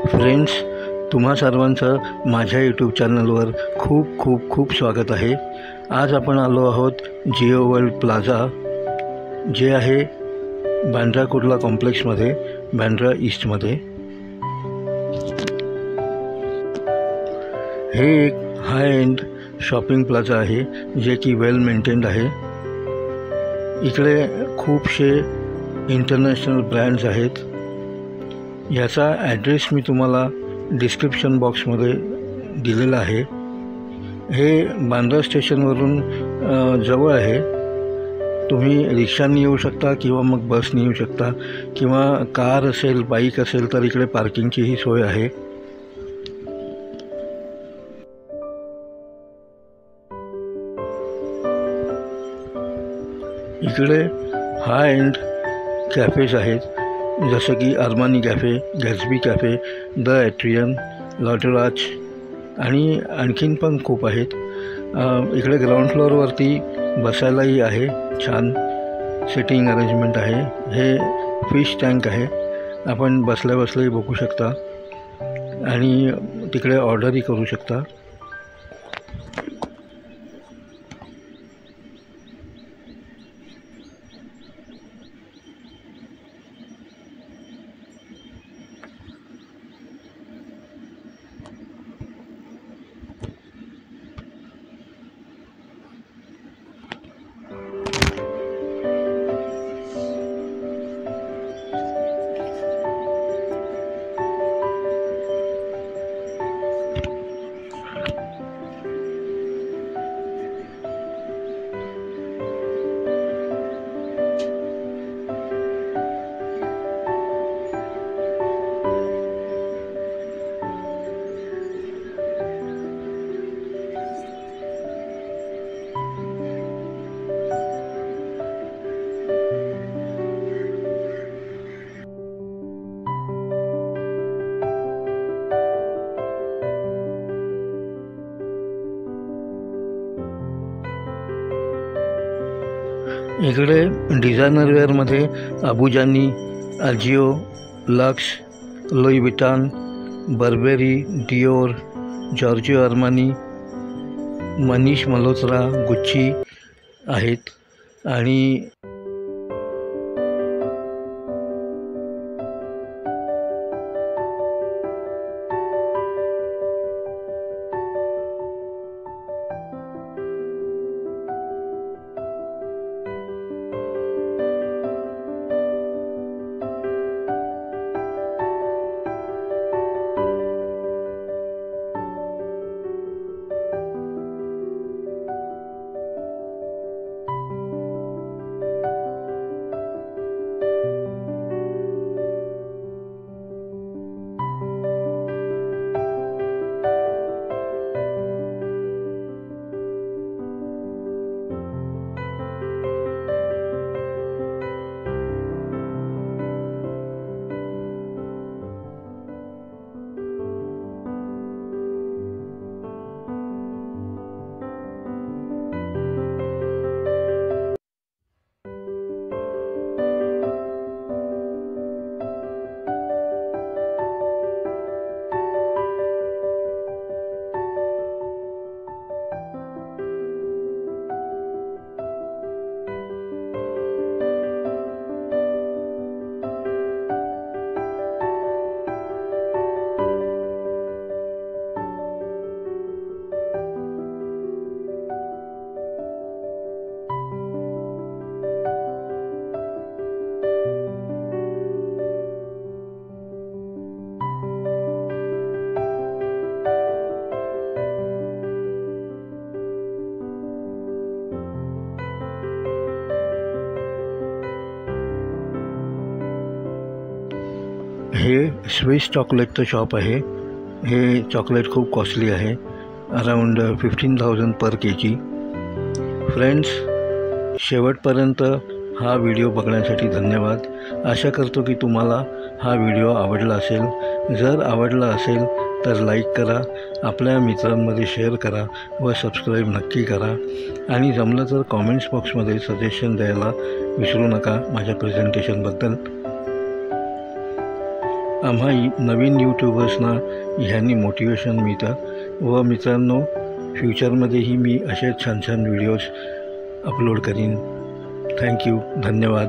Friends, तुम्हा सर्वांचं माझ्या यूट्यूब चॅनलवर खूप खूप खूप स्वागत आहे। आज आपण आलो आहोत जिओ वर्ल्ड प्लाझा, जे आहे बांद्रा कुर्ला कॉम्प्लेक्समध्ये, बांद्रा ईस्टमध्ये। हे एक हाय एंड शॉपिंग प्लाझा आहे, जे की वेल मेंटेन्ड आहे। इकडे खूपसे इंटरनॅशनल ब्रँड्स आहेत। याचा ॲड्रेस मी तुम्हाला डिस्क्रिप्शन बॉक्समध्ये दिलेला आहे। हे बांद्रा स्टेशनवरून जवळ आहे। तुम्ही रिक्षाने येऊ शकता किंवा मग बसने येऊ शकता, किंवा कार असेल, बाईक असेल तर इकडे पार्किंगचीही सोय आहे। इकडे हाय एंड कॅफेज आहेत, जसं की Armani cafe, Gatsby cafe, the Atrium, लॉटराज आणि आणखीन पण खूप आहेत। इकडे ग्राउंड फ्लोअरवरती बसायलाही आहे, छान सिटिंग अरेंजमेंट आहे। हे फिश टँक आहे, आपण बसल्या बसल्याही बघू शकता आणि तिकडे ऑर्डरही करू शकता। इकडे डिझायनर वेअरमध्ये Abujani, Ajio, Luxe, Louis Vuitton, Burberry, Dior, Giorgio Armani, Manish Malhotra, Gucci आहेत। आणि हे स्विस चॉकलेटचं शॉप आहे। हे चॉकलेट खूप कॉस्टली आहे, अराउंड 15,000 पर kg। फ्रेंड्स, शेवटपर्यंत हा व्हिडिओ बघण्यासाठी धन्यवाद। आशा करतो की तुम्हाला हा व्हिडिओ आवडला असेल। जर आवडला असेल तर लाईक करा, आपल्या मित्रांमध्ये शेअर करा व सबस्क्राईब नक्की करा। आणि जमलं तर कॉमेंट्स बॉक्समध्ये सजेशन द्यायला विसरू नका माझ्या प्रेझेंटेशनबद्दल। आम्हा नवीन यूट्यूबर्सना ह्यांनी मोटिवेशन मिळतं व मित्रांनो फ्युचरमध्येही मी असे छान छान व्हिडिओज अपलोड करीन. थँक्यू, धन्यवाद.